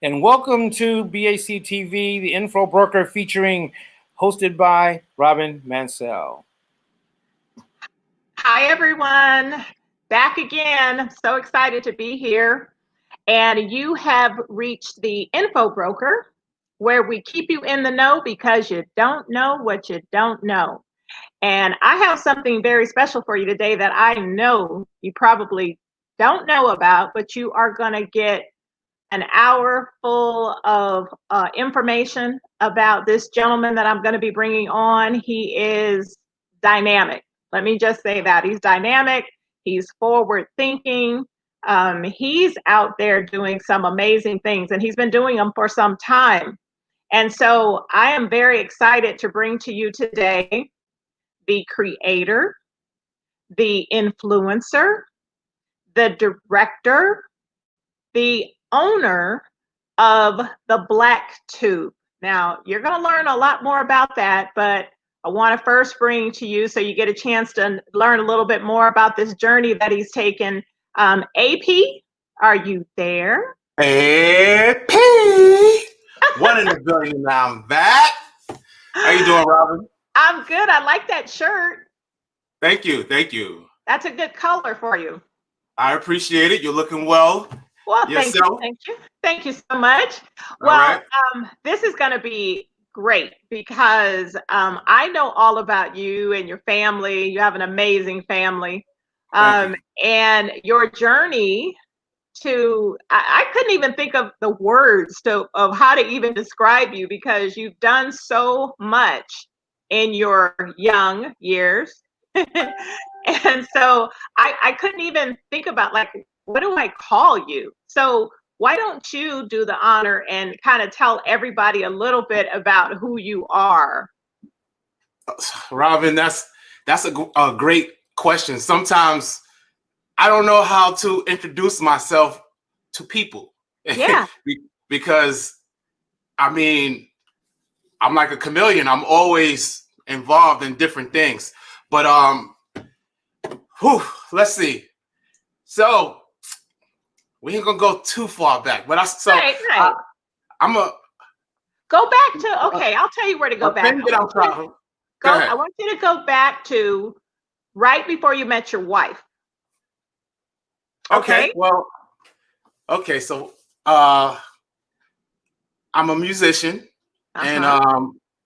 and welcome to BAC TV, the Info Broker, featuring hosted by Robyn Mancell. Hi, everyone. Back again. I'm so excited to be here. And you have reached the Info Broker, where we keep you in the know because you don't know what you don't know. And I have something very special for you today that I know you probably don't know about, but you are going to get an hour full of information about this gentleman that I'm going to be bringing on. He is dynamic. Let me just say that. He's dynamic. He's forward thinking. He's out there doing some amazing things, and he's been doing them for some time. And so I am very excited to bring to you today the creator, the influencer, the director, the owner of the Black Tube. Now, you're going to learn a lot more about that, but I want to first bring to you so you get a chance to learn a little bit more about this journey that he's taken. AP, are you there? AP, one in a billion. I'm back. How you doing, Robyn? I'm good. I like that shirt. Thank you. Thank you. That's a good color for you. I appreciate it. You're looking well. Well, thank you. Thank you. Thank you so much. Well, this is going to be great because I know all about you and your family. You have an amazing family. And your journey to, I couldn't even think of the words of how to even describe you because you've done so much in your young years. And so I couldn't even think about, like, what do I call you? So why don't you do the honor and kind of tell everybody a little bit about who you are? Robyn, that's a great question. Sometimes I don't know how to introduce myself to people. Yeah. Because, I mean, I'm like a chameleon. I'm always involved in different things. But let's see. So we ain't gonna go too far back, but I'm a go back to I'll tell you where to go back. I want you to go back to right before you met your wife. Okay. Well, so I'm a musician, and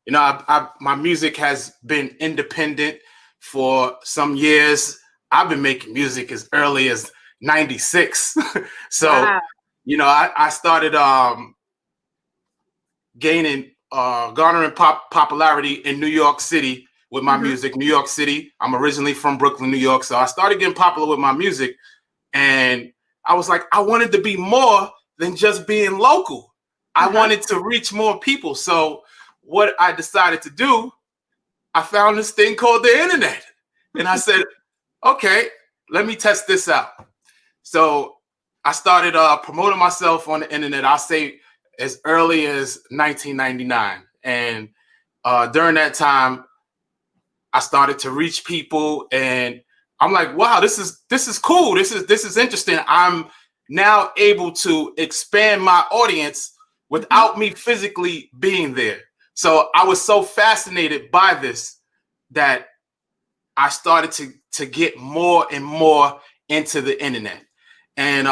my music has been independent for some years. I've been making music as early as '96. So, I started garnering popularity in New York City with my music. New York City. I'm originally from Brooklyn, New York. So I started getting popular with my music. And I was like, I wanted to be more than just being local. I wanted to reach more people. So what I decided to do, I found this thing called the internet. And I said, okay, let me test this out. So I started promoting myself on the internet, I'll say as early as 1999. And during that time, I started to reach people, and I'm like, wow, this is cool. This is interesting. I'm now able to expand my audience without me physically being there. So I was so fascinated by this that I started to get more and more into the internet. And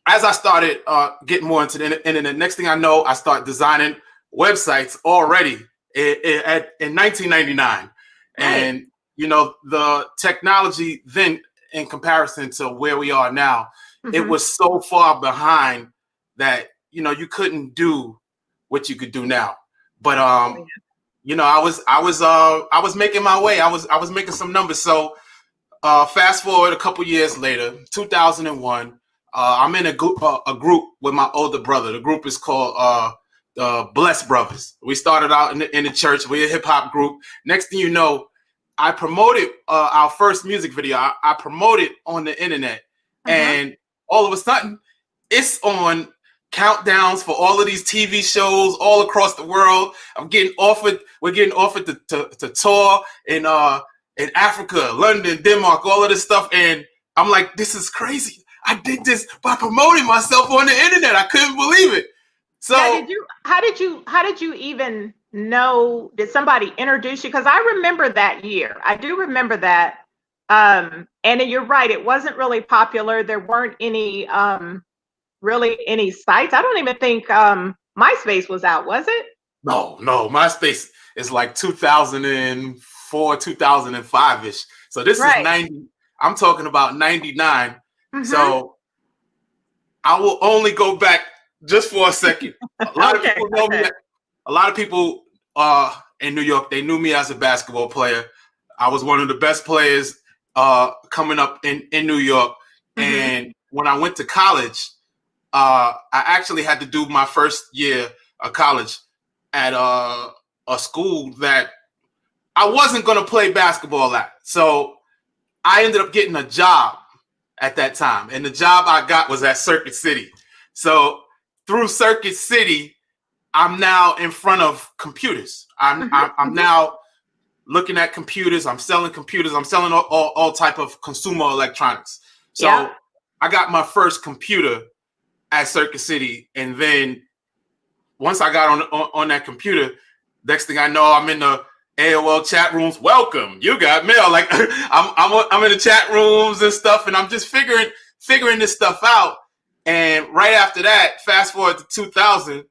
as I started getting more into the internet, next thing I know, I start designing websites already in 1999. And, the technology then, in comparison to where we are now, it was so far behind that, you couldn't do what you could do now. But, I was making my way. I was making some numbers. So fast forward a couple years later, 2001, I'm in a group with my older brother. The group is called Bless Brothers. We started out in the church. We're a hip hop group. Next thing you know, I promoted our first music video. I promoted on the internet, and all of a sudden, it's on countdowns for all of these TV shows all across the world. We're getting offered to tour in Africa, London, Denmark, all of this stuff. And I'm like, this is crazy. I did this by promoting myself on the internet. I couldn't believe it. So now, how did you even know? Did somebody introduce you? Because I remember that year. I do remember that. And you're right, it wasn't really popular. There weren't any really any sites. I don't even think MySpace was out, was it? no, MySpace is like 2004, 2005-ish. So this is 90. I'm talking about 99. So I will only go back just for a second. A lot of people know me. A lot of people in New York, they knew me as a basketball player. I was one of the best players coming up in New York. And when I went to college, I actually had to do my first year of college at a school that I wasn't going to play basketball at. So I ended up getting a job at that time. And the job I got was at Circuit City. So through Circuit City, I'm now in front of computers. I'm now looking at computers. I'm selling computers. I'm selling all type of consumer electronics. So I got my first computer at Circuit City. And then once I got on that computer, next thing I know, I'm in the AOL chat rooms. Welcome, you got mail. Like I'm in the chat rooms and stuff, and I'm just figuring this stuff out. And right after that, fast forward to 2000,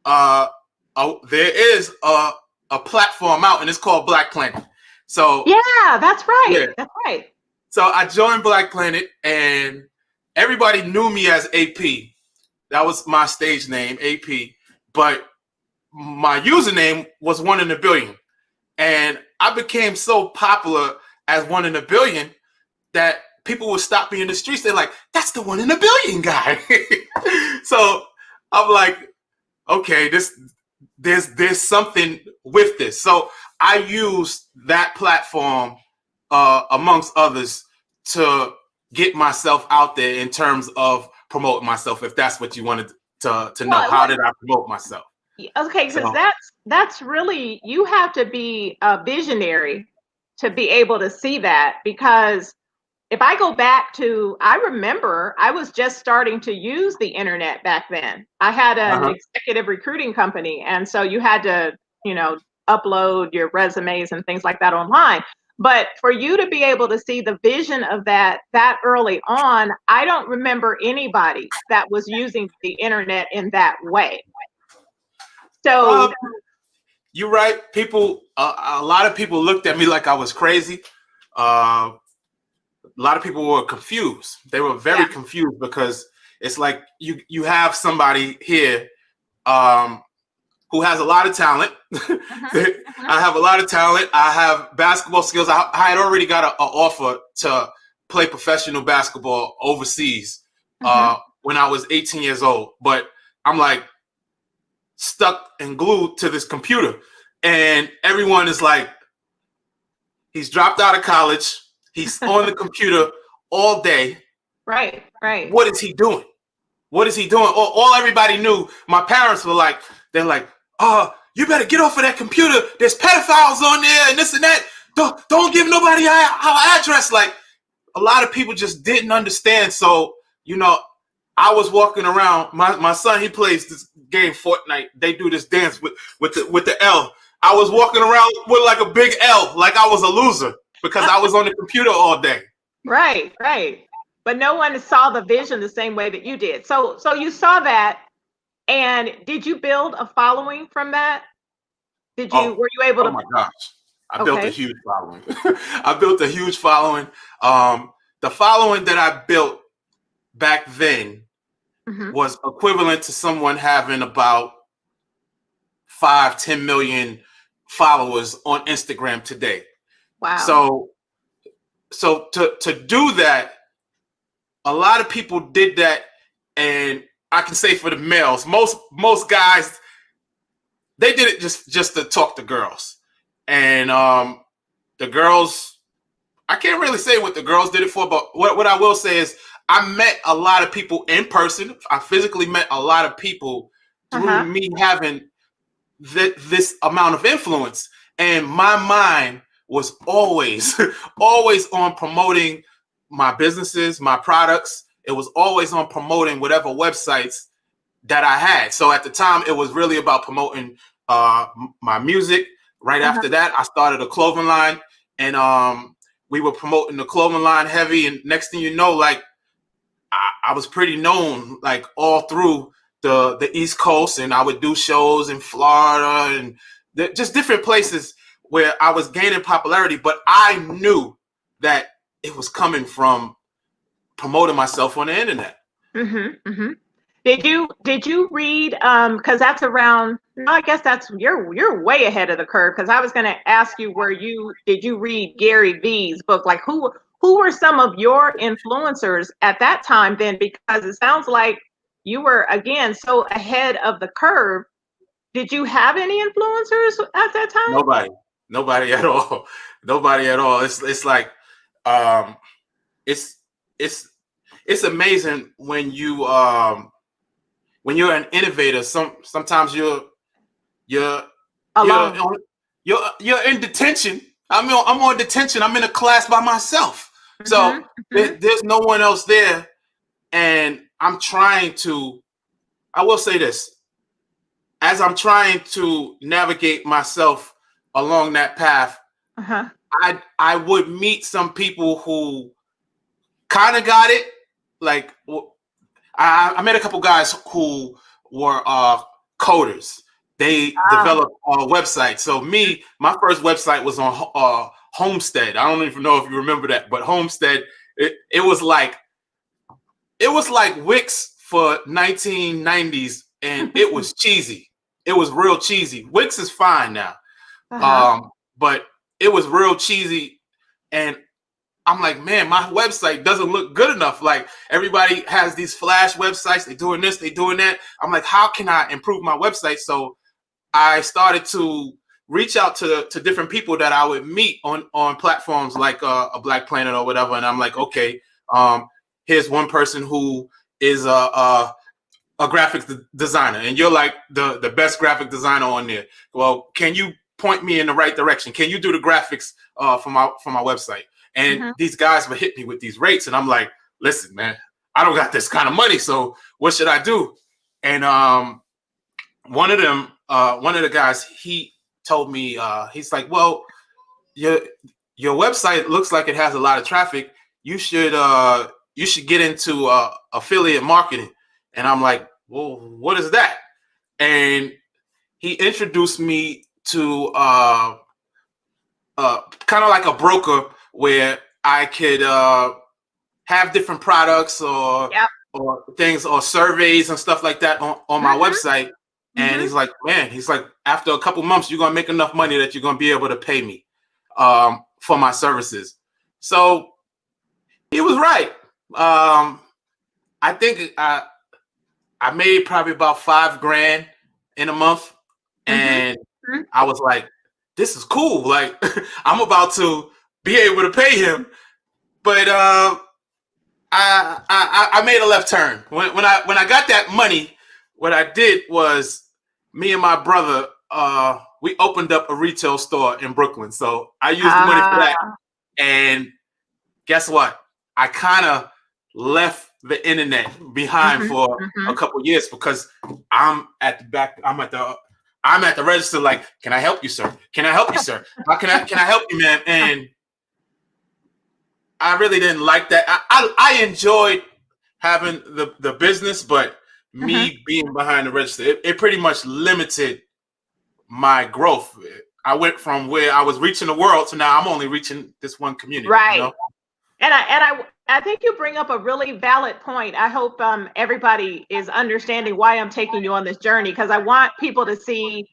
there is a platform out, and it's called Black Planet. So yeah, that's right. Yeah. That's right. So I joined Black Planet, and everybody knew me as AP. That was my stage name, AP. But my username was 1 in a billion. And I became so popular as 1 in a billion that people would stop me in the streets. They're like, that's the 1 in a billion guy. So I'm like, okay, there's something with this. So I used that platform, amongst others, to get myself out there in terms of promoting myself, if that's what you wanted to know. How did I promote myself? Okay, because that's really, you have to be a visionary to be able to see that. Because if I go back to, I remember I was just starting to use the internet back then. I had an executive recruiting company, and so you had to, upload your resumes and things like that online. But for you to be able to see the vision of that early on, I don't remember anybody that was using the internet in that way. So you're right. People, a lot of people looked at me like I was crazy. A lot of people were confused. They were very confused, because it's like you have somebody here who has a lot of talent. I have a lot of talent. I have basketball skills. I had already got an offer to play professional basketball overseas when I was 18 years old. But I'm like stuck and glued to this computer. And everyone is like, he's dropped out of college. He's on the computer all day. Right. What is he doing? What is he doing? All everybody knew. My parents were like, they're like, you better get off of that computer. There's pedophiles on there and this and that. Don't give nobody our address. Like, a lot of people just didn't understand. So, I was walking around. My son, he plays this game Fortnite. They do this dance with the L. I was walking around with like a big L, like I was a loser, because I was on the computer all day. Right. But no one saw the vision the same way that you did. So you saw that, and did you build a following from that? Were you able to? Oh my gosh, I built a huge following. I built a huge following. The following that I built back then was equivalent to someone having about 5-10 million followers on Instagram today. Wow. So to do that, a lot of people did that, and I can say for the males, most guys, they did it just to talk to girls. And the girls, I can't really say what the girls did it for, but what I will say is I met a lot of people in person. I physically met a lot of people through me having this amount of influence. And my mind was always on promoting my businesses, my products, it was always on promoting whatever websites that I had. So at the time, it was really about promoting my music. Right after that, I started a clothing line, and we were promoting the clothing line heavy. And next thing you know, like I was pretty known, like all through the East Coast, and I would do shows in Florida and just different places where I was gaining popularity. But I knew that it was coming from promoting myself on the internet. Did you read, because that's around, no, I guess that's, you're way ahead of the curve, because I was going to ask you, did you read Gary Vee's book? Like who were some of your influencers at that time then? Because it sounds like you were, again, so ahead of the curve. Did you have any influencers at that time? Nobody at all. Nobody at all. It's like, it's amazing when you're an innovator. Sometimes you're in detention. I'm on detention. I'm in a class by myself. So there's no one else there, and I'm trying to. I will say this: as I'm trying to navigate myself along that path, I would meet some people who kind of got it. Like I met a couple guys who were coders. They developed a website. So my first website was on Homestead. I don't even know if you remember that, but Homestead, it was like Wix for 1990s, and it was cheesy. It was real cheesy. Wix is fine now, but it was real cheesy, and I'm like, man, my website doesn't look good enough. Like everybody has these flash websites. They're doing this, they're doing that. I'm like, how can I improve my website? So I started to reach out to different people that I would meet on platforms like a Black Planet or whatever. And I'm like, okay, here's one person who is a graphic designer, and you're like the best graphic designer on there. Well, can you point me in the right direction? Can you do the graphics for my website? And these guys would hit me with these rates, and I'm like, listen, man, I don't got this kind of money, so what should I do? And one of the guys, he told me, he's like, well, your website looks like it has a lot of traffic. You should get into affiliate marketing. And I'm like, well, what is that? And he introduced me to kind of like a broker where I could have different products or things or surveys and stuff like that on my website. And he's like, man, after a couple months, you're going to make enough money that you're going to be able to pay me for my services. So he was right. I think I made probably about $5,000 in a month. And I was like, this is cool. Like I'm about to be able to pay him. But I made a left turn. When I got that money, what I did was me and my brother, we opened up a retail store in Brooklyn. So I used the money for that. And guess what? I kind of left the internet behind for a couple of years because I'm at the back. I'm at the register. Like, can I help you, sir? Can I help you, sir? How can I help you, man? And I really didn't like that. I enjoyed having the business, but me being behind the register, it pretty much limited my growth. I went from where I was reaching the world to now I'm only reaching this one community. Right. You know? And I think you bring up a really valid point. I hope everybody is understanding why I'm taking you on this journey, because I want people to see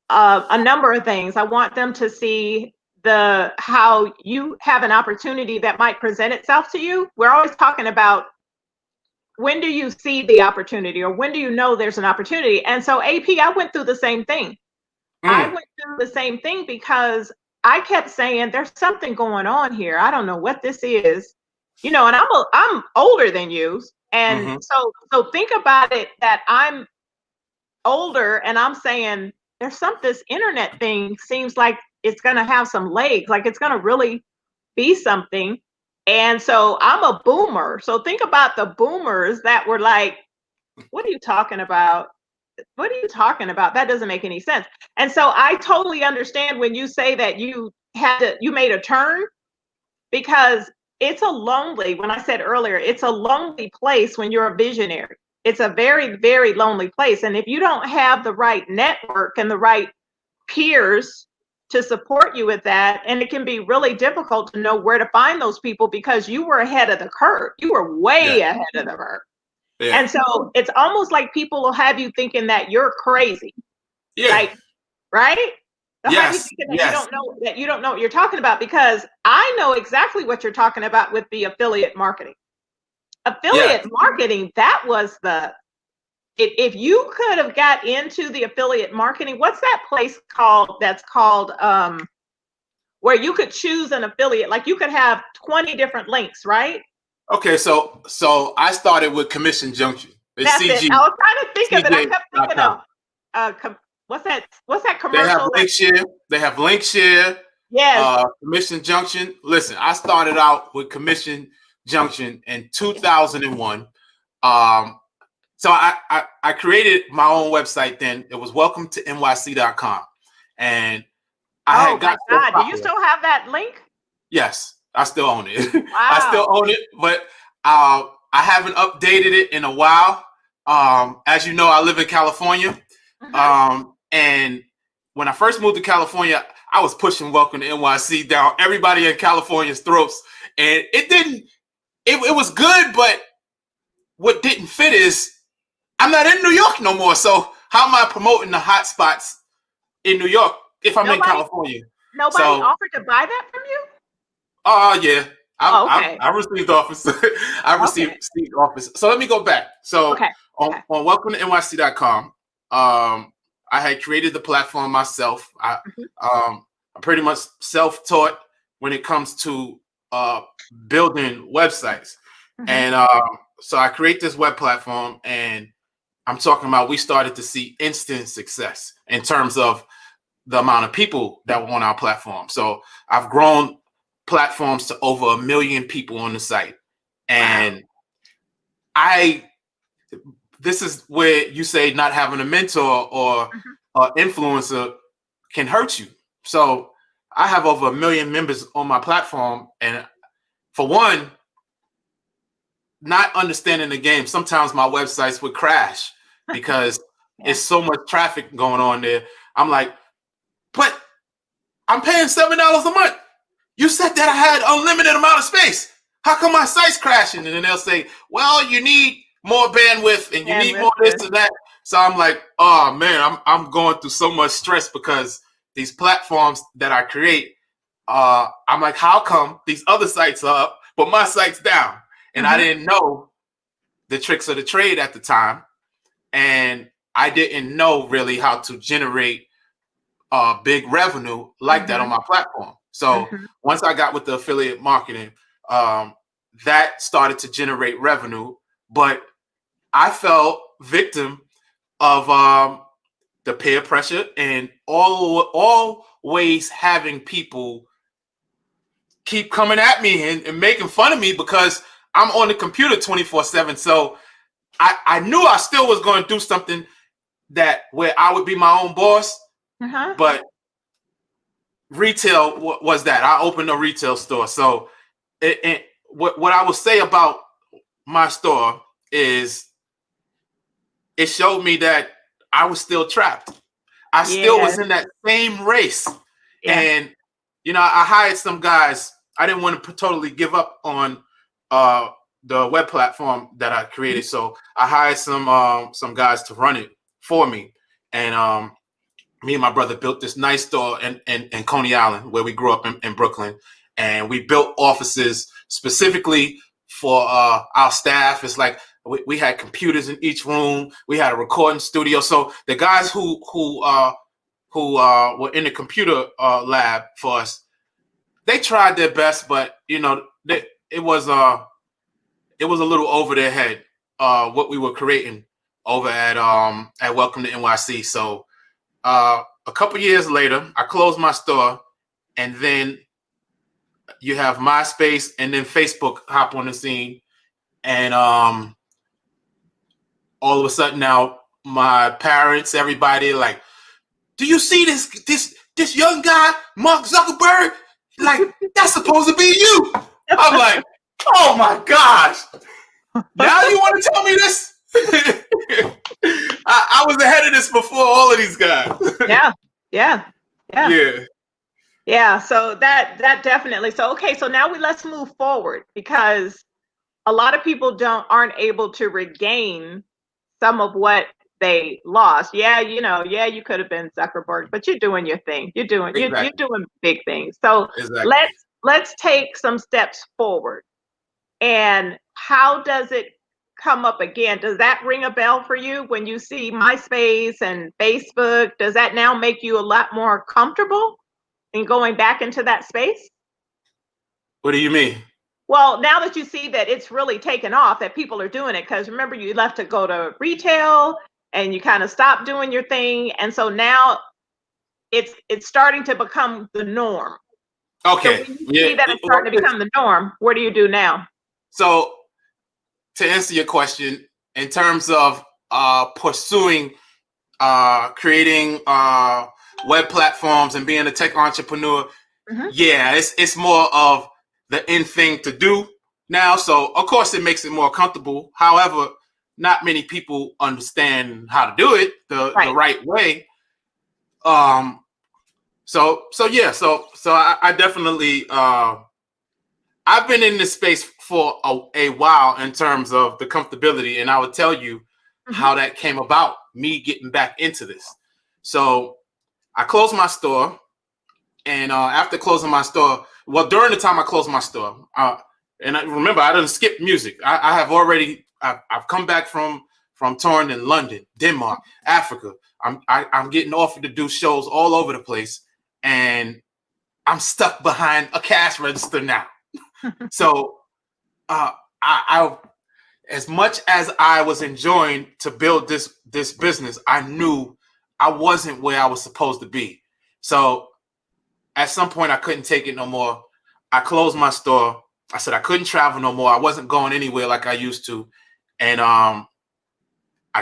a number of things. I want them to see how you have an opportunity that might present itself to you. We're always talking about, when do you see the opportunity, or when do you know there's an opportunity? And so AP, I went through the same thing. I went through the same thing because I kept saying, there's something going on here. I don't know what this is, and I'm older than you. And so think about it, that I'm older and I'm saying this internet thing seems like it's going to have some legs, like it's going to really be something. And so I'm a boomer. So think about the boomers that were like, what are you talking about? What are you talking about? That doesn't make any sense. And so I totally understand when you say that you made a turn, because it's a lonely, when I said earlier, it's a lonely place when you're a visionary. It's a very, very lonely place. And if you don't have the right network and the right peers to support you with that, and it can be really difficult to know where to find those people because you were ahead of the curve. You were way ahead of the curve. Yeah. And so it's almost like people will have you thinking that you're crazy. Yeah. Like, right? They'll have you Yes. thinking that you don't know what you're talking about, because I know exactly what you're talking about with the affiliate marketing. Affiliate marketing, that was if you could have got into the affiliate marketing, what's that place called that's called where you could choose an affiliate, like you could have 20 different links, right? Okay, so I started with Commission Junction. It's That's CG, it. I was trying to think of it. I kept thinking of what's that commercial? They have link share. They have link share. Yes. Commission Junction. Listen, I started out with Commission Junction in 2001. So I created my own website then. It was welcome to NYC.com. And I had got so God. Do you popular. still have that link? Yes, I still own it. Wow. I still own it, but I haven't updated it in a while. As you know, I live in California. And when I first moved to California, I was pushing Welcome to NYC down everybody in California's throats. And it was good, but what didn't fit is I'm not in New York no more. So how am I promoting the hot spots in New York if I'm in California? Nobody offered to buy that from you? Yeah. I received offers. I received offers. So let me go back. So on welcome to NYC.com, I had created the platform myself. I'm pretty much self-taught when it comes to building websites. And so I create this web platform, and I'm talking about we started to see instant success in terms of the amount of people that were on our platform. So I've grown platforms to over 1 million people on the site. And this is where you say not having a mentor or influencer can hurt you. So I have over 1 million members on my platform. And for one, not understanding the game, sometimes my websites would crash because it's so much traffic going on there. I'm like, but I'm paying $7 a month. You said that I had unlimited amount of space. How come my site's crashing? And then they'll say, well, you need more bandwidth and you need more this and that. So I'm like, oh man, I'm going through so much stress because these platforms that I create, I'm like, how come these other sites are up, but my site's down? And I didn't know the tricks of the trade at the time. And I didn't know really how to generate big revenue like that on my platform. So once I got with the affiliate marketing, that started to generate revenue, but I fell victim of the peer pressure and always having people keep coming at me and making fun of me because I'm on the computer 24/7. So I knew I still was going to do something where I would be my own boss, but retail was that. I opened a retail store. So what I will say about my store is it showed me that I was still trapped. I still was in that same race. And, I hired some guys. I didn't want to totally give up on the web platform that I created. So I hired some guys to run it for me. And me and my brother built this nice store in Coney Island, where we grew up in Brooklyn. And we built offices specifically for our staff. It's like we had computers in each room. We had a recording studio. So the guys who were in the computer lab for us, they tried their best, but it was a little over their head what we were creating over at Welcome to NYC. So a couple years later, I closed my store, and then you have MySpace, and then Facebook hop on the scene, and all of a sudden now my parents, everybody, like, do you see this young guy, Mark Zuckerberg? Like, that's supposed to be you. I'm like, oh my gosh. Now you want to tell me this? I was ahead of this before all of these guys. Yeah. So that definitely. So okay. So now let's move forward, because a lot of people aren't able to regain some of what they lost. Yeah, you could have been Zuckerberg, but you're doing your thing. You're doing you're doing big things. So let's take some steps forward. And how does it come up again? Does that ring a bell for you when you see MySpace and Facebook? Does that now make you a lot more comfortable in going back into that space? What do you mean? Well, now that you see that it's really taken off, that people are doing it, because remember, you left to go to retail and you kind of stopped doing your thing. And so now it's starting to become the norm. Okay. So when you see that it's starting to become the norm, what do you do now? So to answer your question, in terms of pursuing, creating web platforms and being a tech entrepreneur, yeah, it's more of the in thing to do now. So of course it makes it more comfortable. However, not many people understand how to do it the right way. So I definitely I've been in this space for a while in terms of the comfortability, and I would tell you how that came about, me getting back into this. So I closed my store, and after closing my store, well, during the time I closed my store, and remember, I didn't skip music. I've come back from touring in London, Denmark, Africa. I'm getting offered to do shows all over the place, and I'm stuck behind a cash register now. So I as much as I was enjoying to build this business, I knew I wasn't where I was supposed to be. So at some point I couldn't take it no more. I closed my store. I said I couldn't travel no more. I wasn't going anywhere like I used to. And I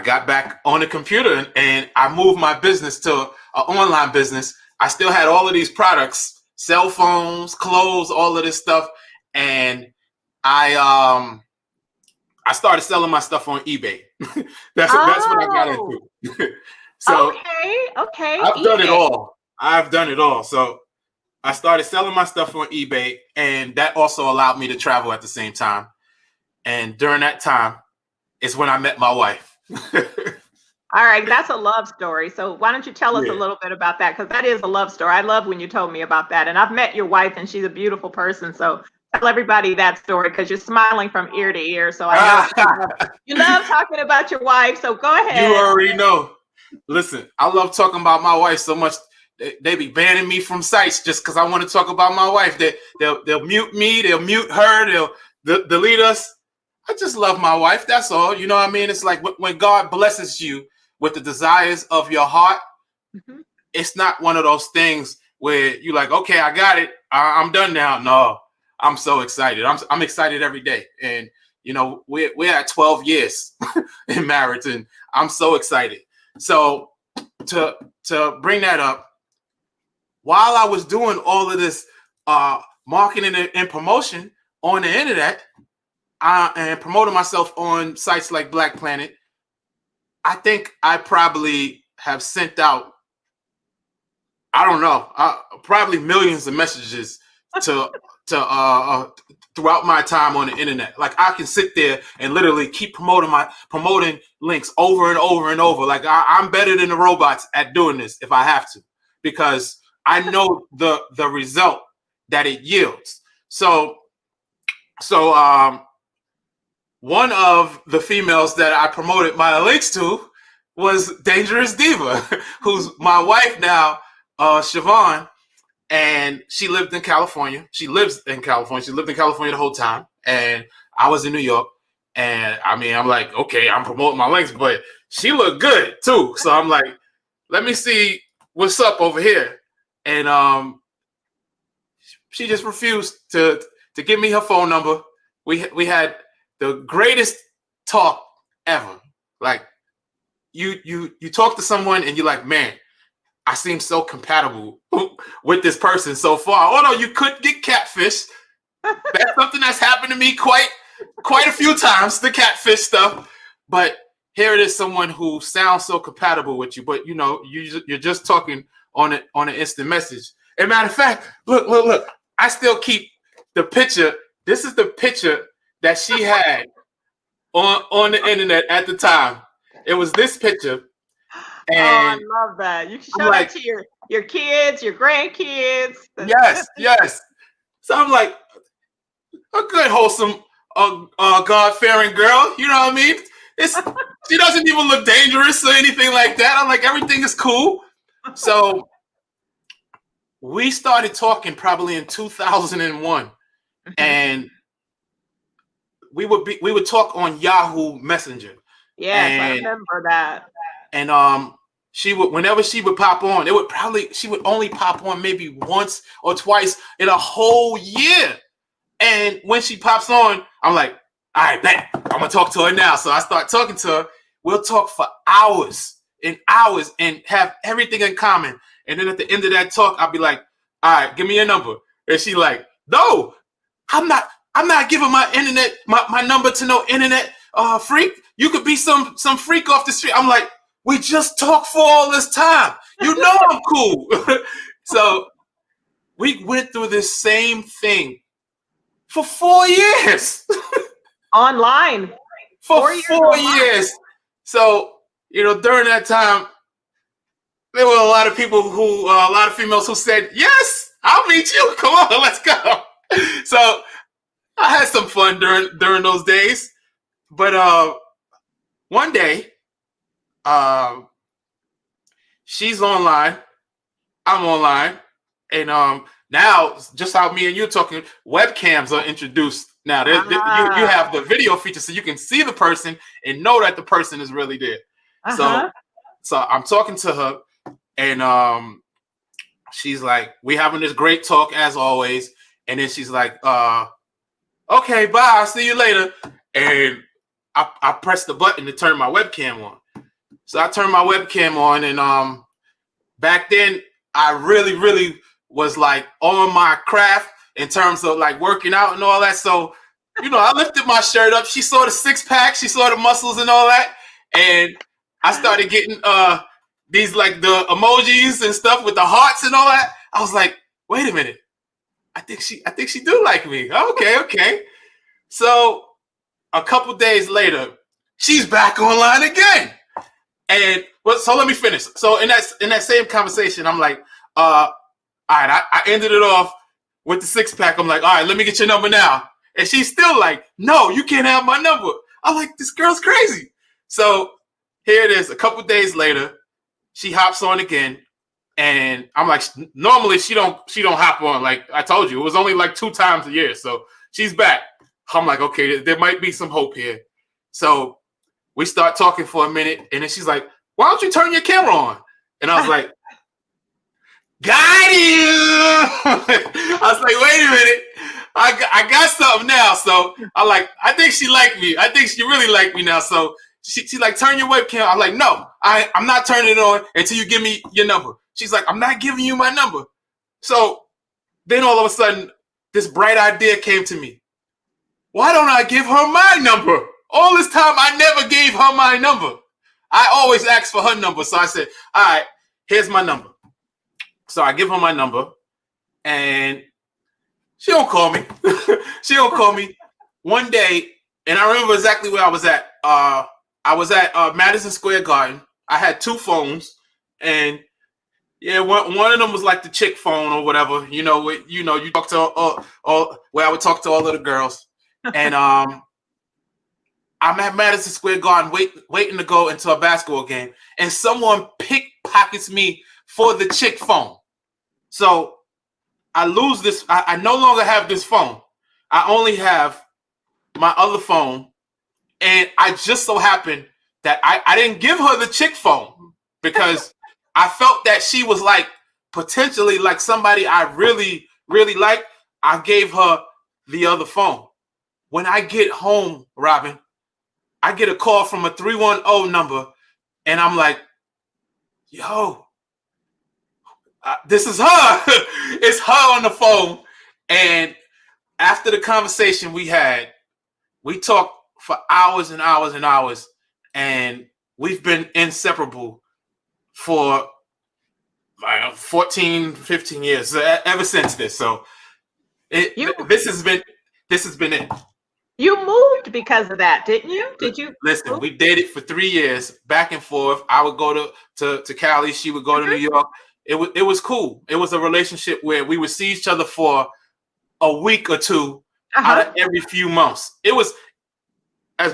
got back on the computer and I moved my business to an online business. I still had all of these products, cell phones, clothes, all of this stuff. And I started selling my stuff on eBay. That's what I got into. So okay. I've done it all. I've done it all. So I started selling my stuff on eBay, and that also allowed me to travel at the same time. And during that time is when I met my wife. All right, that's a love story. So why don't you tell us a little bit about that? Because that is a love story. I love when you told me about that. And I've met your wife, and she's a beautiful person. So tell everybody that story, because you're smiling from ear to ear. So I know you love talking about your wife. So go ahead. You already know. Listen, I love talking about my wife so much. They be banning me from sites just because I want to talk about my wife. They'll mute me. They'll mute her. They'll delete us. I just love my wife. That's all. You know what I mean? It's like when God blesses you with the desires of your heart, it's not one of those things where you're like, okay, I got it. I'm done now. No, I'm so excited. I'm excited every day. And, you know, we're at 12 years in marriage, and I'm so excited. So to bring that up, while I was doing all of this marketing and promotion on the internet and promoting myself on sites like Black Planet, I think I probably have sent out, I don't know, probably millions of messages to throughout my time on the internet. Like I can sit there and literally keep promoting links over and over and over. Like I'm better than the robots at doing this if I have to, because I know the result that it yields. So one of the females that I promoted my links to was Dangerous Diva, who's my wife now, Siobhan, and she lived in California. She lives in California. She lived in California the whole time, and I was in New York. And I mean, I'm like, okay, I'm promoting my links, but she looked good too. So I'm like, let me see what's up over here. And she just refused to give me her phone number. We had the greatest talk ever. Like you talk to someone and you're like, man, I seem so compatible with this person so far. Although you could get catfish. That's something that's happened to me quite a few times, the catfish stuff. But here it is, someone who sounds so compatible with you, but you're just talking on an instant message. And matter of fact, look, I still keep the picture. This is the picture that she had on the internet at the time. It was this picture. And I love that. You can show that to your kids, your grandkids. Yes. So I'm like, a good, wholesome, God-fearing girl. You know what I mean? She doesn't even look dangerous or anything like that. I'm like, everything is cool. So we started talking probably in 2001, and we would talk on Yahoo Messenger. Yes, I remember that. And whenever she would pop on, she would only pop on maybe once or twice in a whole year. And when she pops on, I'm like, all right, bet. I'm gonna talk to her now. So I start talking to her. We'll talk for hours and hours and have everything in common. And then at the end of that talk, I'll be like, all right, give me your number. And she like, no, I'm not giving my number to no internet freak. You could be some freak off the street. I'm like, we just talked for all this time. You know I'm cool. So we went through this same thing for 4 years. Online. For 4 years. So, during that time, there were a lot of females who said, yes, I'll meet you. Come on, let's go. So I had some fun during those days. But one day, she's online, I'm online, and now, just how me and you talking, webcams are introduced. Now, you have the video feature, so you can see the person and know that the person is really there. So I'm talking to her, and she's like, we having this great talk as always, and then she's like, okay, bye, I'll see you later. And I pressed the button to turn my webcam on. So I turned my webcam on, and back then I really was like on my craft in terms of like working out and all that. So, I lifted my shirt up. She saw the six-pack, she saw the muscles and all that. And I started getting these like the emojis and stuff with the hearts and all that. I was like, wait a minute. I think she do like me. Okay. So a couple days later, she's back online again. And so let me finish. So in that same conversation, I'm like, all right, I ended it off with the six-pack. I'm like, all right, let me get your number now. And she's still like, no, you can't have my number. I'm like, this girl's crazy. So here it is. A couple days later, she hops on again. And I'm like, normally she don't hop on. Like I told you, it was only like 2 times a year. So she's back. I'm like, okay, there might be some hope here. So we start talking for a minute. And then she's like, why don't you turn your camera on? And I was like, got you. I was like, wait a minute. I got something now. So I think she liked me. I think she really liked me now. So she like, turn your webcam. I'm like, no, I'm not turning it on until you give me your number. She's like, I'm not giving you my number. So then all of a sudden, this bright idea came to me. Why don't I give her my number? All this time, I never gave her my number. I always asked for her number. So I said, all right, here's my number. So I give her my number, and she don't call me. She don't call me. One day, and I remember exactly where I was at. I was at Madison Square Garden. I had 2 phones, and yeah, one of them was like the chick phone or whatever. You talk to all where I would talk to all of the girls, and I'm at Madison Square Garden waiting to go into a basketball game, and someone pickpockets me for the chick phone. So I lose this. I no longer have this phone. I only have my other phone. And I just so happened that I didn't give her the chick phone because I felt that she was like potentially like somebody I really really liked, I gave her the other phone. When I get home, Robyn, I get a call from a 310 number, and I'm like, yo, this is her. It's her on the phone. And after the conversation we had, we talked for hours and hours and hours, and we've been inseparable for 14, 15 years, ever since this. So this has been it. You moved because of that, didn't you? Did you? Listen, move? we dated for 3 years, back and forth. I would go to Cali, she would go to New York. It was cool. It was a relationship where we would see each other for a week or two out of every few months. It was as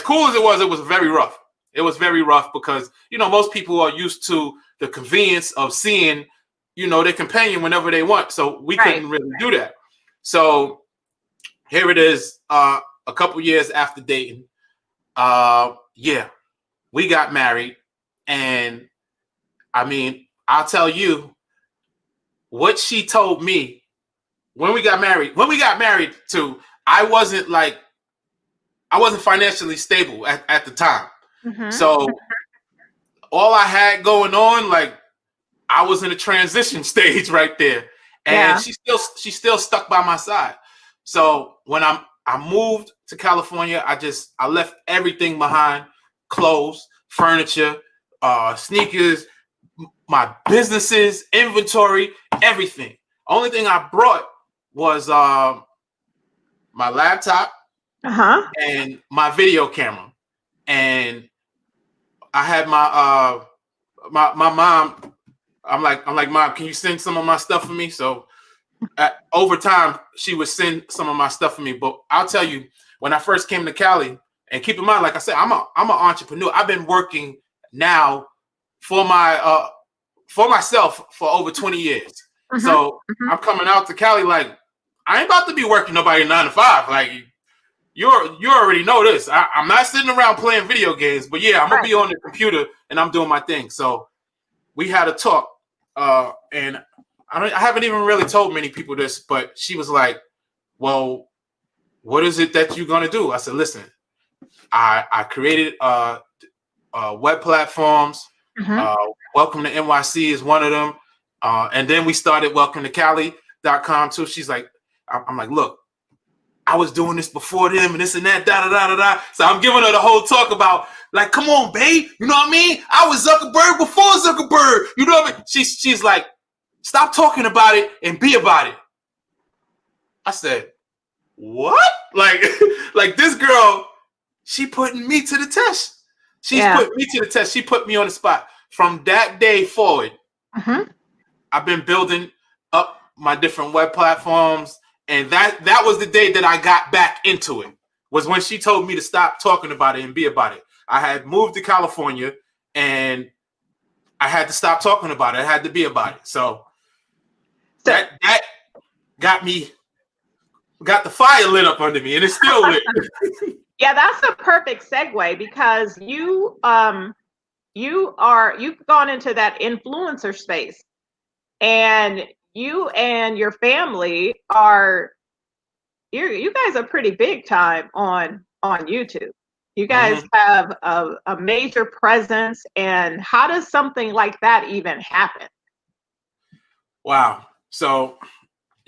cool as it was very rough. It was very rough because, most people are used to the convenience of seeing, their companion whenever they want. So we couldn't really do that. So here it is, a couple years after dating. We got married, and I mean, I'll tell you what she told me when we got married. I wasn't financially stable at the time. So all I had going on, I was in a transition stage right there. And she still stuck by my side. So when I moved to California, I left everything behind: clothes, furniture, sneakers, my businesses, inventory, everything. Only thing I brought was my laptop and my video camera. And I had my mom. I'm like, Mom, can you send some of my stuff for me? So over time, she would send some of my stuff for me. But I'll tell you, when I first came to Cali, and keep in mind, like I said, I'm an entrepreneur. I've been working now for myself for over 20 years. So I'm coming out to Cali like, I ain't about to be working nobody 9 to 5. Like, you already know this. I'm not sitting around playing video games, but yeah, I'm gonna be on the computer and I'm doing my thing. So we had a talk, and I haven't even really told many people this, but she was like, well, what is it that you're gonna do? I said, listen, I created web platforms. Welcome to NYC is one of them. And then we started welcome to Cali.com too. She's like, I'm like, look, I was doing this before them and this and that, da da da da da. So I'm giving her the whole talk about, like, come on, babe. You know what I mean? I was Zuckerberg before Zuckerberg. You know what I mean? She's like, stop talking about it and be about it. I said, what? Like this girl, she putting me to the test. Put me to the test. She put me on the spot. From that day forward, I've been building up my different web platforms. And that was the day that I got back into it, was when she told me to stop talking about it and be about it. I had moved to California and I had to stop talking about it. I had to be about it. So that got the fire lit up under me, and it's still lit. Yeah, that's a perfect segue, because you've gone into that influencer space, and you and your family you guys are pretty big time on YouTube. You guys have a major presence. And how does something like that even happen? Wow. So,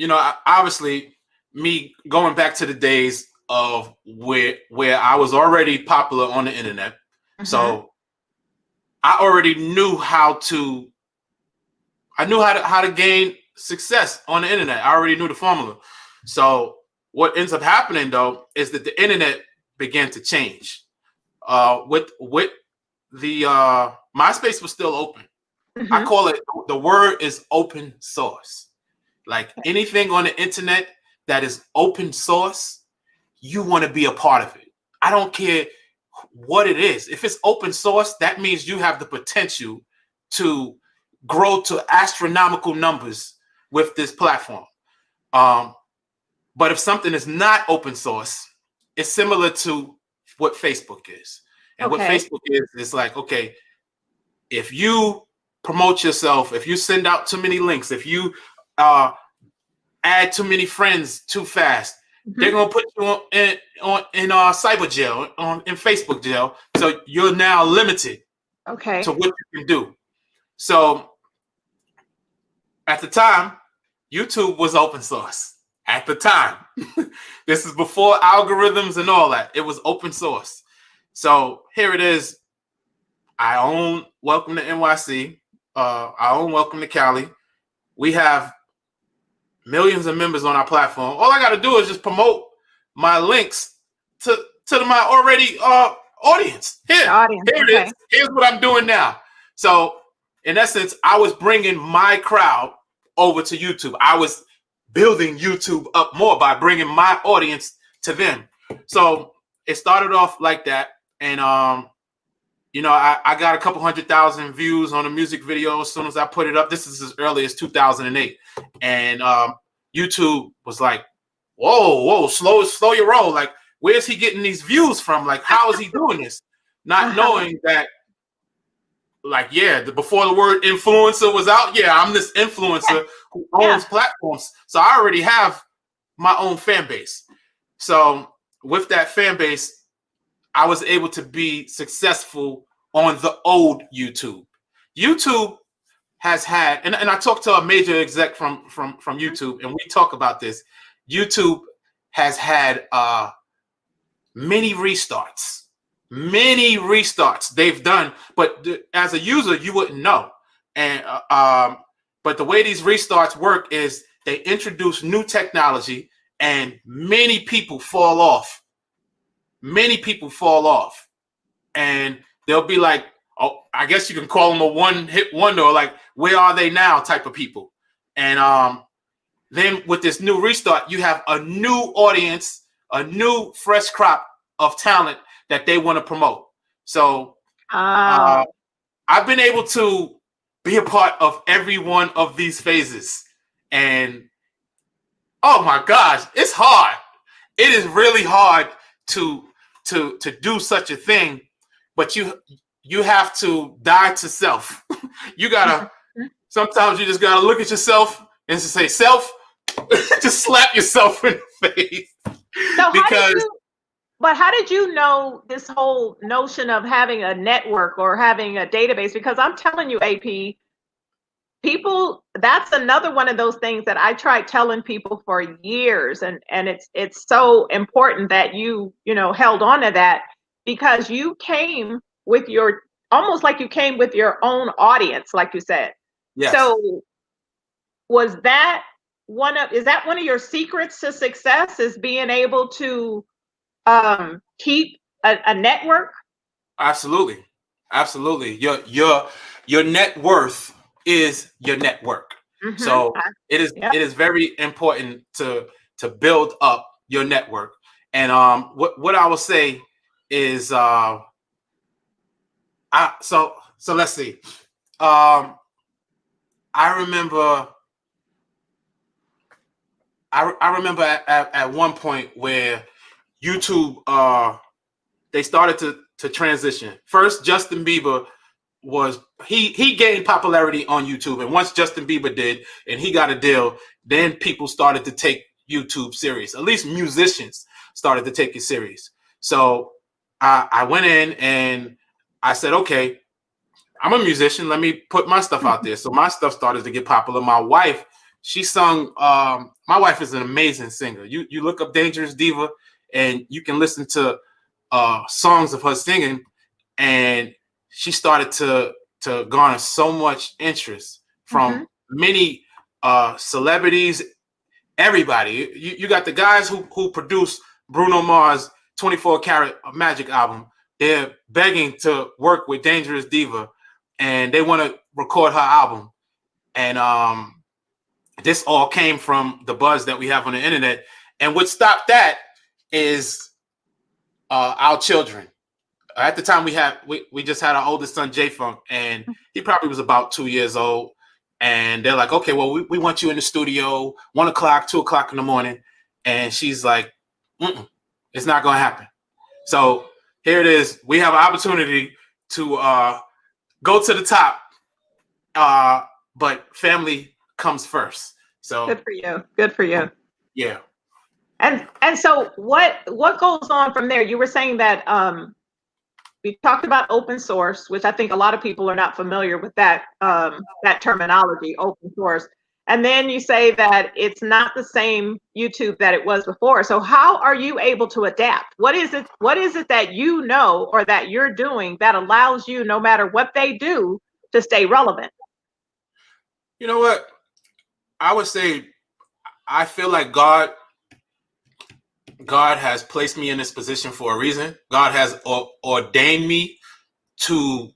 obviously, me going back to the days of where I was already popular on the internet. So I already knew how to gain success on the internet. I already knew the formula. So what ends up happening, though, is that the internet began to change. With the MySpace was still open. I call it, the word is open source. Like, anything on the internet that is open source, you want to be a part of it. I don't care what it is. If it's open source, that means you have the potential to grow to astronomical numbers with this platform. But if something is not open source, it's similar to what Facebook is. And what Facebook is like, okay, if you promote yourself, if you send out too many links, if you add too many friends too fast. They're gonna put you in cyber jail, in Facebook jail. So you're now limited to what you can do. So at the time, YouTube was open source. At the time, this is before algorithms and all that. It was open source. So here it is. I own Welcome to NYC. I own Welcome to Cali. We have millions of members on our platform. All I got to do is just promote my links to my already audience. Here it is. Here's what I'm doing now. So in essence, I was bringing my crowd over to YouTube. I was building YouTube up more by bringing my audience to them. So it started off like that. And, you know, I got a couple 100,000 views on a music video as soon as I put it up. This is as early as 2008. And YouTube was like, whoa, slow your roll. Like, where's he getting these views from? Like, how is he doing this? Not knowing that, like, before the word influencer was out, I'm this influencer who owns platforms. So I already have my own fan base. So with that fan base, I was able to be successful on the old YouTube. YouTube has had, and I talked to a major exec from YouTube, and we talk about this. YouTube has had many restarts they've done, but as a user, you wouldn't know. And but the way these restarts work is they introduce new technology, and many people fall off. And they'll be like, oh, I guess you can call them a one-hit wonder, or like, where are they now type of people. And then with this new restart, you have a new audience, a new fresh crop of talent that they want to promote. So I've been able to be a part of every one of these phases. And oh my gosh, it's hard. It is really hard to do such a thing, but you have to die to self. You gotta, sometimes you just gotta look at yourself and just say, self, just slap yourself in the face. So how did you know this whole notion of having a network or having a database? Because I'm telling you, AP, people, that's another one of those things that I tried telling people for years. And it's so important that you held on to that, because you came with almost like you came with your own audience, like you said. Yes. So is that one of your secrets to success, is being able to keep a network? Absolutely. Your net worth is your network. So it is very important to build up your network. And what I will say is so let's see. I remember at one point where YouTube they started to transition. First, Justin Bieber he gained popularity on YouTube, and once Justin Bieber did and he got a deal, then people started to take YouTube serious. At least musicians started to take it serious. So I went in and I said, okay, I'm a musician, let me put my stuff out there. So my stuff started to get popular. My wife, she sung, my wife is an amazing singer. You look up Dangerous Diva and you can listen to songs of her singing, and she started to garner so much interest from many celebrities, everybody. You got the guys who produced Bruno Mars' 24 Karat Magic album. They're begging to work with Dangerous Diva, and they want to record her album. And this all came from the buzz that we have on the internet. And what stopped that is our children. At the time, we just had our oldest son, J-Funk, and he probably was about 2 years old. And they're like, okay, well, we want you in the studio 1 o'clock, 2 o'clock in the morning. And she's like, it's not going to happen. So here it is. We have an opportunity to go to the top, but family comes first. So Good for you. Good for you. yeah. And so what goes on from there? You were saying that we talked about open source, which I think a lot of people are not familiar with that that terminology, open source. And then you say that it's not the same YouTube that it was before. So how are you able to adapt? What is it that you know or that you're doing that allows you, no matter what they do, to stay relevant? You know what? I would say I feel like God has placed me in this position for a reason. God has ordained me to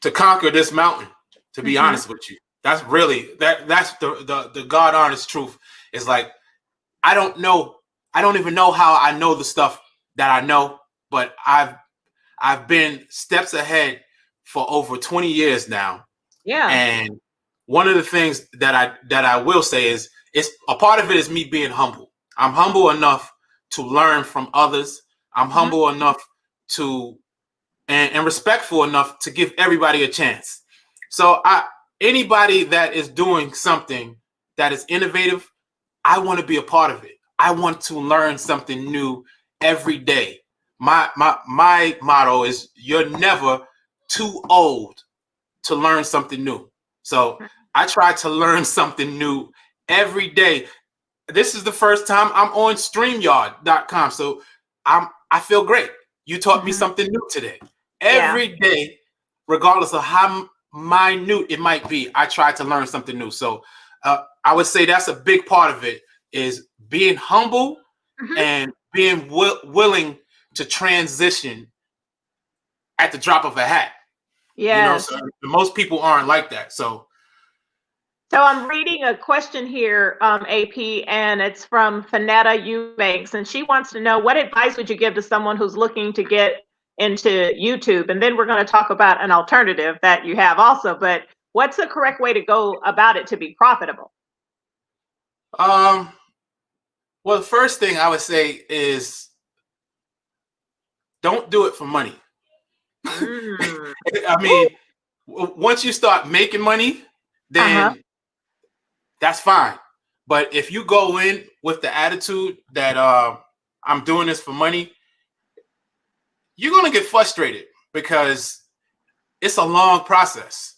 conquer this mountain, to be honest with you. That's really that's the God honest truth. Is like I don't even know how I know the stuff that I know, but I've been steps ahead for over 20 years now. Yeah. And one of the things that I will say is it's a part of it is me being humble. I'm humble enough to learn from others. I'm humble enough to and respectful enough to give everybody a chance. So anybody that is doing something that is innovative, I want to be a part of it. I want to learn something new every day. My motto is you're never too old to learn something new. So I try to learn something new every day. This is the first time I'm on StreamYard.com. So I feel great. You taught me something new today. Every day, regardless of how minute it might be, I try to learn something new. So I would say that's a big part of it is being humble and being willing to transition at the drop of a hat. Yes. You know, so most people aren't like that. So I'm reading a question here, AP, and it's from Fanetta Eubanks, and she wants to know, what advice would you give to someone who's looking to get into YouTube? And then we're going to talk about an alternative that you have also, but what's the correct way to go about it to be profitable? Well, the first thing I would say is don't do it for money. I mean, once you start making money, then that's fine. But if you go in with the attitude that I'm doing this for money, you're going to get frustrated because it's a long process.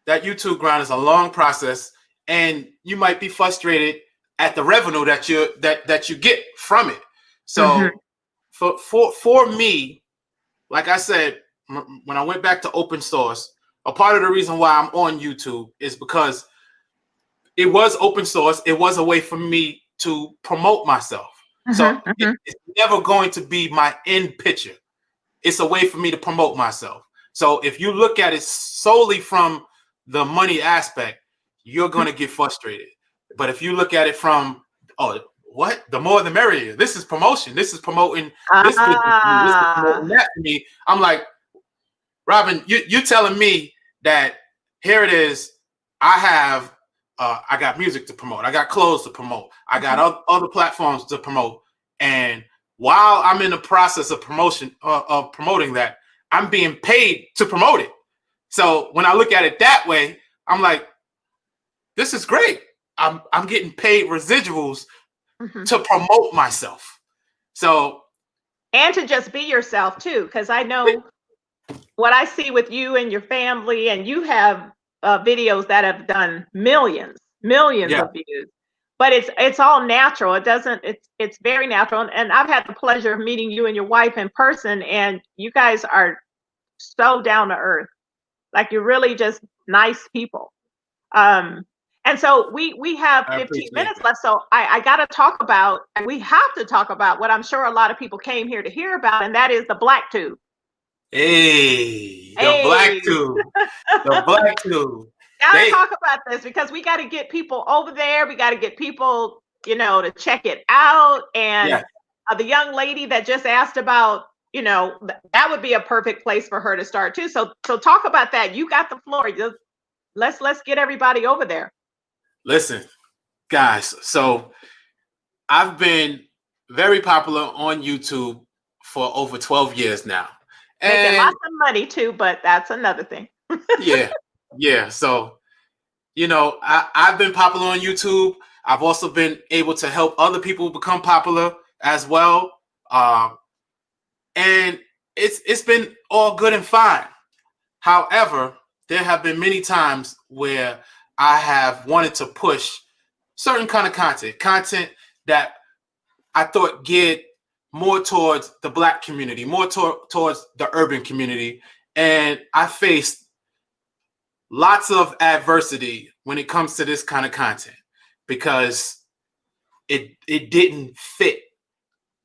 That YouTube grind is a long process, and you might be frustrated at the revenue that you get from it. So for me, like I said, when I went back to open source, a part of the reason why I'm on YouTube is because it was open source. It was a way for me to promote myself. So it's never going to be my end picture. It's a way for me to promote myself. So if you look at it solely from the money aspect, you're going to get frustrated. But if you look at it from, the more the merrier. This is promotion. This is promoting this business to me. This is promoting that to me. I'm like, Robyn, you're telling me that here it is. I have, I got music to promote. I got clothes to promote. I got other platforms to promote. And while I'm in the process of promoting that, I'm being paid to promote it. So when I look at it that way, I'm like, this is great. I'm getting paid residuals to promote myself. So and to just be yourself too, because I know what I see with you and your family, and you have videos that have done millions of views. But it's all natural. It's very natural. And I've had the pleasure of meeting you and your wife in person, and you guys are so down to earth. Like, you're really just nice people. And so we have 15 minutes left. So I we have to talk about what I'm sure a lot of people came here to hear about, and that is the black tube. The black tube. The black tube. Gotta talk about this, because we got to get people over there. We got to get people, to check it out. And the young lady that just asked about, that would be a perfect place for her to start too. So talk about that. You got the floor. Let's get everybody over there. Listen, guys. So I've been very popular on YouTube for over 12 years now. Making lots of money too, but that's another thing. Yeah. So I've been popular on YouTube. I've also been able to help other people become popular as well. And it's been all good and fine. However, there have been many times where I have wanted to push certain kind of content that I thought geared more towards the Black community, more towards the urban community. And I faced lots of adversity when it comes to this kind of content because it didn't fit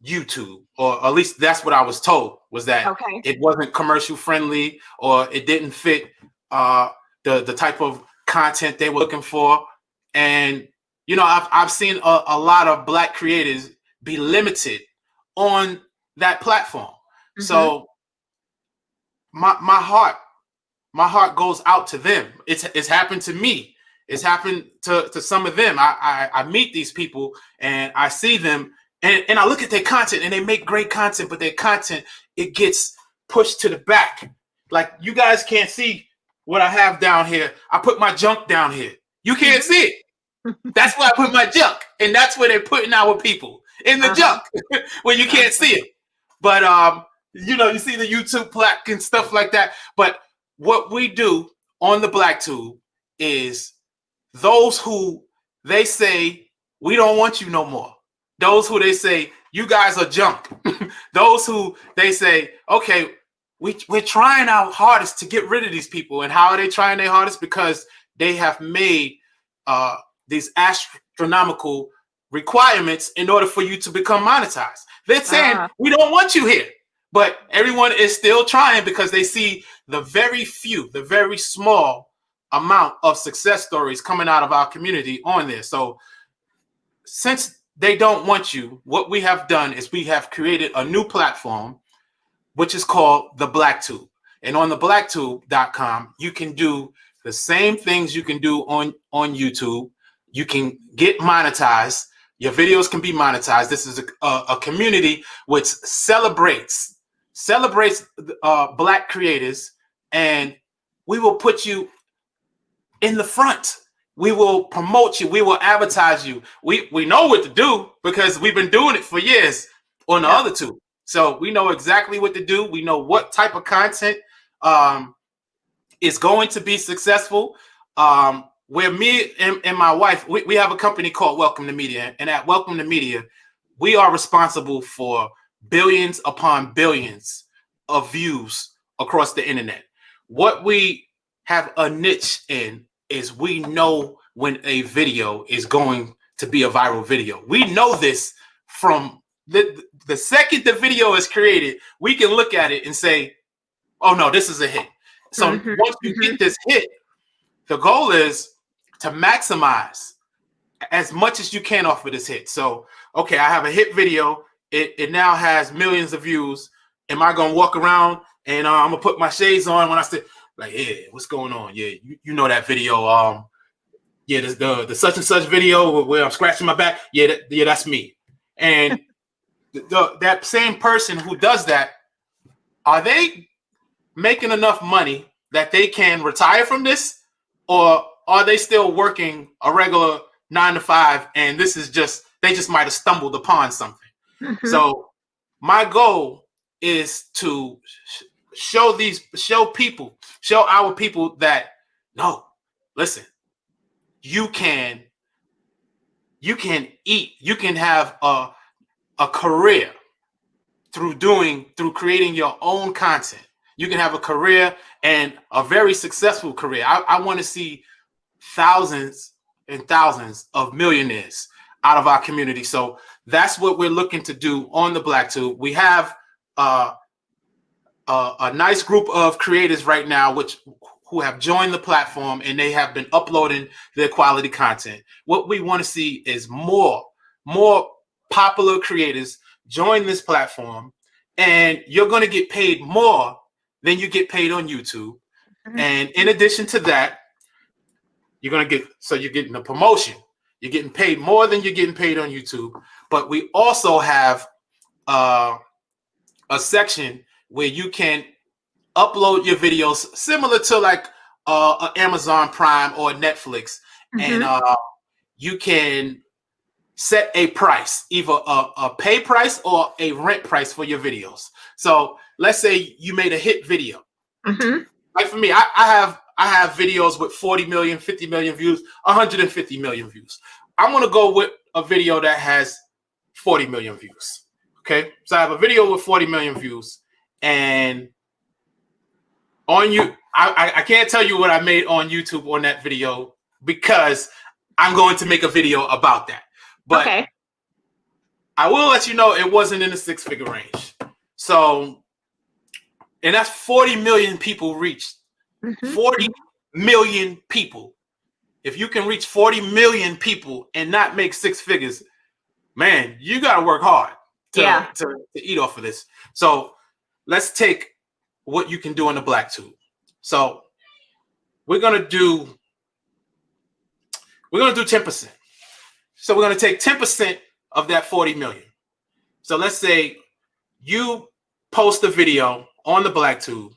YouTube, or at least that's what I was told, was that it wasn't commercial friendly, or it didn't fit the type of content they were looking for. And I've seen a lot of Black creators be limited on that platform. Mm-hmm. So my heart goes out to them. It's happened to me. It's happened to some of them. I meet these people and I see them and I look at their content, and they make great content, but their content, it gets pushed to the back. Like, you guys can't see what I have down here. I put my junk down here. You can't see it. That's where I put my junk. And that's where they're putting our people, in the junk, where you can't see it. But, you see the YouTube plaque and stuff like that. But what we do on the BlackTube is those who they say, we don't want you no more. Those who they say, you guys are junk. Those who they say, okay, we're trying our hardest to get rid of these people. And how are they trying their hardest? Because they have made these astronomical requirements in order for you to become monetized. They're saying, we don't want you here. But everyone is still trying because they see the very small amount of success stories coming out of our community on there. So since they don't want you, what we have done is we have created a new platform, which is called the BlackTube. And on the blacktube.com, you can do the same things you can do on YouTube. You can get monetized. Your videos can be monetized. This is a community which celebrates Black creators, and we will put you in the front. We will promote you. We will advertise you. We know what to do because we've been doing it for years on the other two. So we know exactly what to do. We know what type of content is going to be successful. Where me and my wife, we have a company called Welcome to Media. And at Welcome to Media, we are responsible for billions upon billions of views across the internet. What we have a niche in is we know when a video is going to be a viral video. We know this from the second the video is created. We can look at it and say, oh no, this is a hit. So once you get this hit, the goal is to maximize as much as you can off of this hit. So, okay, I have a hit video. It now has millions of views. Am I going to walk around and I'm going to put my shades on when I say, like, yeah, what's going on? Yeah, you know that video. Yeah, the such and such video where I'm scratching my back. Yeah, that's me. And that same person who does that, are they making enough money that they can retire from this? Or are they still working a regular 9 to 5? And this is they just might have stumbled upon something. So my goal is to show our people that, no, listen, you can eat, you can have a career through creating your own content. You can have a career and a very successful career. I want to see thousands and thousands of millionaires out of our community. So that's what we're looking to do on the BlackTube. We have a nice group of creators right now who have joined the platform, and they have been uploading their quality content. What we want to see is more popular creators join this platform, and you're going to get paid more than you get paid on YouTube. And in addition to that, you're getting a promotion. You're getting paid more than you're getting paid on YouTube. But we also have a section where you can upload your videos similar to like a Amazon Prime or Netflix, and you can set a price, either a pay price or a rent price for your videos. So let's say you made a hit video. Like for me, I have videos with 40 million, 50 million views, 150 million views. I'm gonna go with a video that has 40 million views. Okay, so I have a video with 40 million views, and on you, I can't tell you what I made on YouTube on that video because I'm going to make a video about that. But I will let you know it wasn't in the 6-figure range. So, and that's 40 million people reached. 40 million people. If you can reach 40 million people and not make 6 figures, man, you got to work hard to eat off of this. So let's take what you can do on the Black Tube. So we're gonna do 10%. So we're gonna take 10% of that 40 million. So let's say you post a video on the Black Tube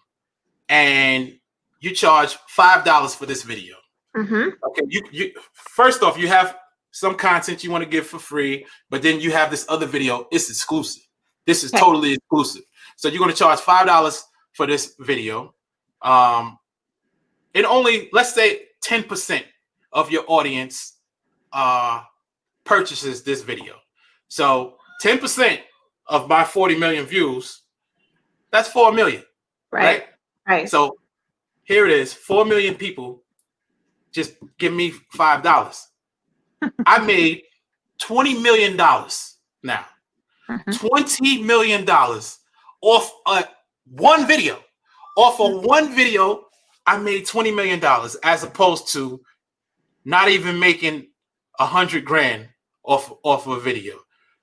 and you charge $5 for this video. Okay, you first off, you have some content you want to give for free, but then you have this other video. It's exclusive. This is totally exclusive. So you're going to charge $5 for this video. And only, let's say 10% of your audience purchases this video. So 10% of my 40 million views, that's 4 million. Right. So here it is, 4 million people just give me $5. I made $20 million now. $20 million off one video. Off of one video, I made $20 million as opposed to not even making 100 grand off a video.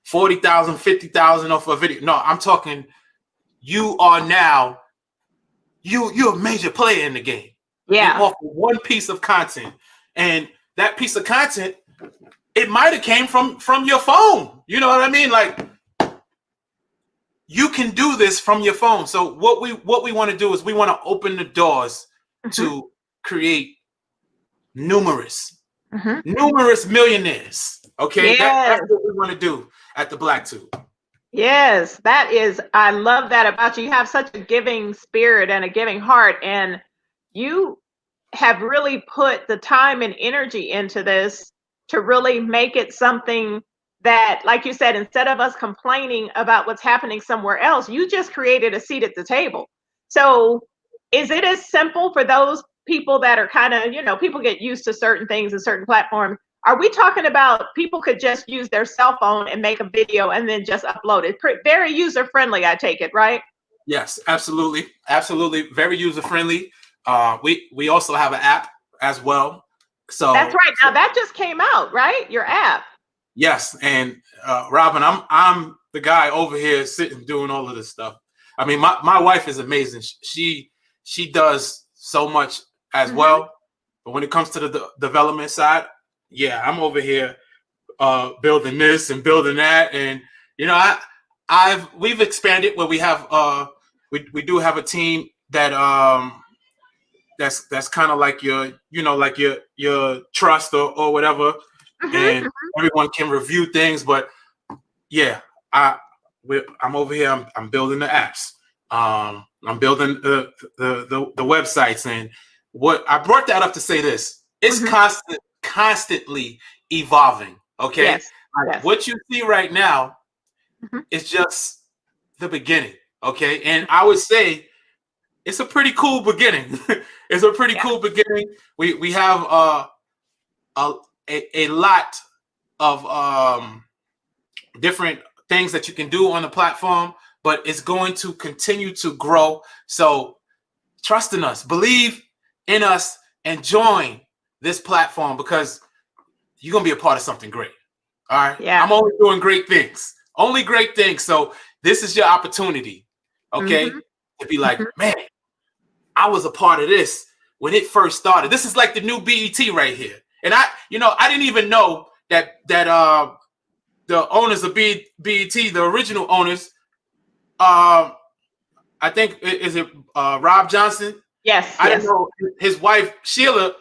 40,000, 50,000 off a video. No, I'm talking you are now, you're a major player in the game. Yeah. Off of one piece of content. And that piece of content, it might have came from your phone. You know what I mean? Like, you can do this from your phone. So what we want to do is we want to open the doors to create numerous millionaires. Okay, that's what we want to do at the Black Tube. Yes, that is. I love that about you. You have such a giving spirit and a giving heart, and you have really put the time and energy into this to really make it something that, like you said, instead of us complaining about what's happening somewhere else, you just created a seat at the table. So is it as simple for those people that are kind of, you know, people get used to certain things and certain platforms? Are we talking about people could just use their cell phone and make a video and then just upload it? Very user friendly, I take it, right? Yes, absolutely. Absolutely. Very user friendly. We also have an app as well. So that's right. Now that just came out, right? Your app. Yes. And Robyn, I'm the guy over here sitting doing all of this stuff. I mean, my wife is amazing. She does so much as well. But when it comes to the development side, yeah, I'm over here building this and building that. And, you know, we've expanded where we have we do have a team that that's kind of like your, you know, like your trust or whatever. And everyone can review things. But yeah, I'm over here. I'm building the apps. I'm building the websites. And what I brought that up to say this, it's constantly evolving. Okay. Yes. Like, what you see right now is just the beginning. Okay. And I would say it's a pretty cool beginning. It's a pretty cool beginning. We have a lot of different things that you can do on the platform, but it's going to continue to grow. So trust in us, believe in us, and join this platform because you're going to be a part of something great. All right. Yeah. I'm only doing great things, only great things. So this is your opportunity. Okay. To be like, man, I was a part of this when it first started. This is like the new BET right here. And I didn't even know that the owners of BET, the original owners, I think is it Rob Johnson Yes. I didn't know his wife Sheila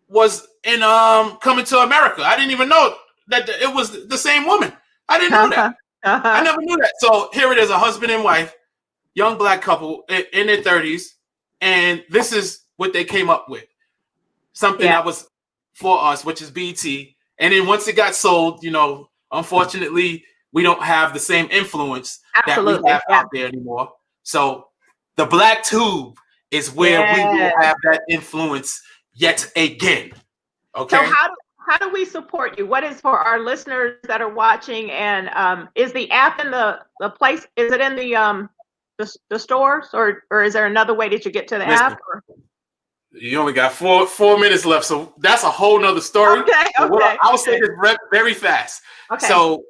was in Coming to America. I didn't even know that it was the same woman. I didn't know that. I never knew that. So here it is, a husband and wife, young black couple in their 30s, and this is what they came up with. Something that was for us, which is BT. And then once it got sold, you know, unfortunately, we don't have the same influence that we have out there anymore. So the Black Tube is where we will have that influence yet again. Okay. So how do we support you? What is for our listeners that are watching? And is the app in the place? Is it in the stores, or is there another way that you get to the app? Or? You only got four minutes left, so that's a whole nother story. Okay. I'll say this very fast. Okay. So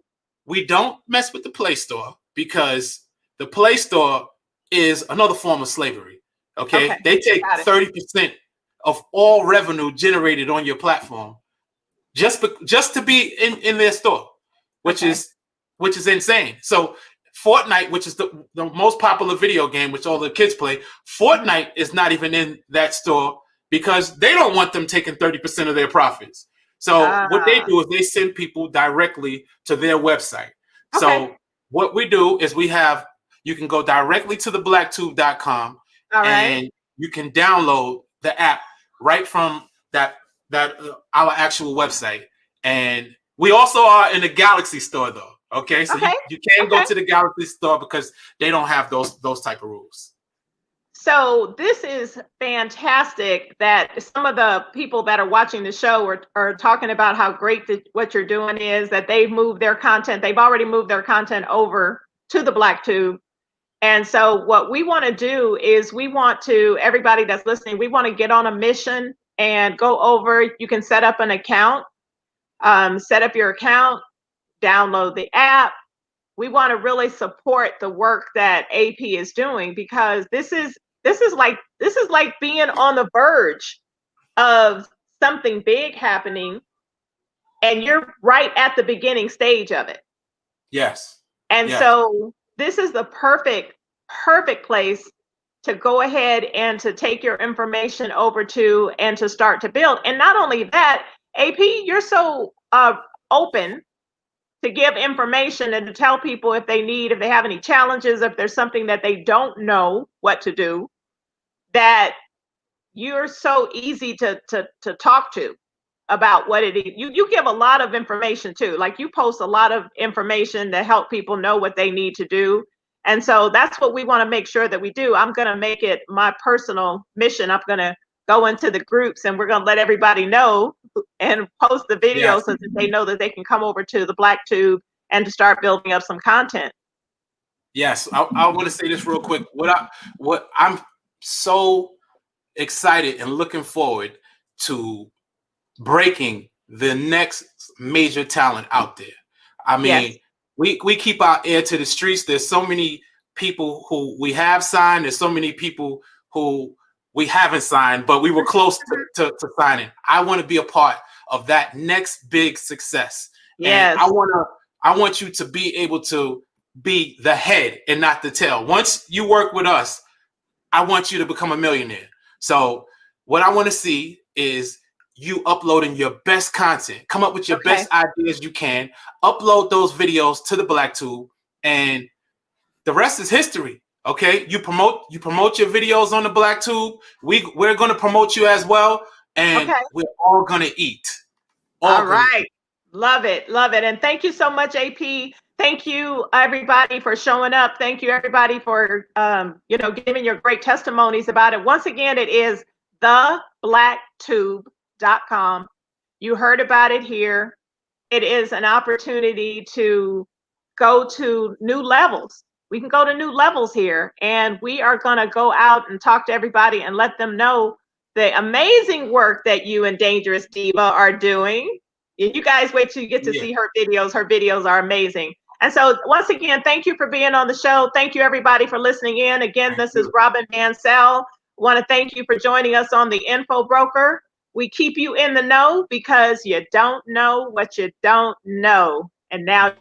we don't mess with the Play Store because the Play Store is another form of slavery. Okay. They take 30% of all revenue generated on your platform just to be in their store, which is insane. So Fortnite, which is the most popular video game, which all the kids play, Fortnite is not even in that store because they don't want them taking 30% of their profits. So what they do is they send people directly to their website. So what we do is you can go directly to theblacktube.com and you can download the app right from that our actual website. And we also are in the Galaxy store though. Okay, so you can't go to the Galaxy store because they don't have those type of rules. So this is fantastic that some of the people that are watching the show are talking about how great what you're doing is, that they've moved their content. They've already moved their content over to the Black Tube. And so what we want to do is everybody that's listening, we want to get on a mission and go over. You can set up an account, set up your account, download the app. We want to really support the work that AP is doing, because this is like being on the verge of something big happening, and you're right at the beginning stage of it. Yes. And so this is the perfect place to go ahead and to take your information over to and to start to build. And not only that, AP, you're so open to give information and to tell people if they have any challenges, if there's something that they don't know what to do, that you're so easy to talk to about what it is. You give a lot of information too. Like, you post a lot of information to help people know what they need to do. And so that's what we want to make sure that we do. I'm going to make it my personal mission. I'm going to go into the groups and we're going to let everybody know and post the videos so that they know that they can come over to the Black Tube and to start building up some content. Yes, I want to say this real quick. What I'm so excited and looking forward to breaking the next major talent out there. I mean, we keep our ear to the streets. There's so many people who we have signed. There's so many people who we haven't signed, but we were close to signing. I want to be a part of that next big success. Yes. And I want you to be able to be the head and not the tail. Once you work with us, I want you to become a millionaire. So what I want to see is you uploading your best content. Come up with your best ideas you can. Upload those videos to the Black Tube, and the rest is history. Okay, you promote your videos on the Black Tube. We're going to promote you as well, and we're all going to eat. All right, love it, and thank you so much, AP. Thank you, everybody, for showing up. Thank you, everybody, for giving your great testimonies about it. Once again, it is theblacktube.com. You heard about it here. It is an opportunity to go to new levels. We can go to new levels here, and we are going to go out and talk to everybody and let them know the amazing work that you and Dangerous Diva are doing. You guys wait till you get to see her videos. Her videos are amazing. And so once again, thank you for being on the show. Thank you, everybody, for listening in. Again, this is Robyn Mancell. I want to thank you for joining us on the Info Broker. We keep you in the know because you don't know what you don't know. And now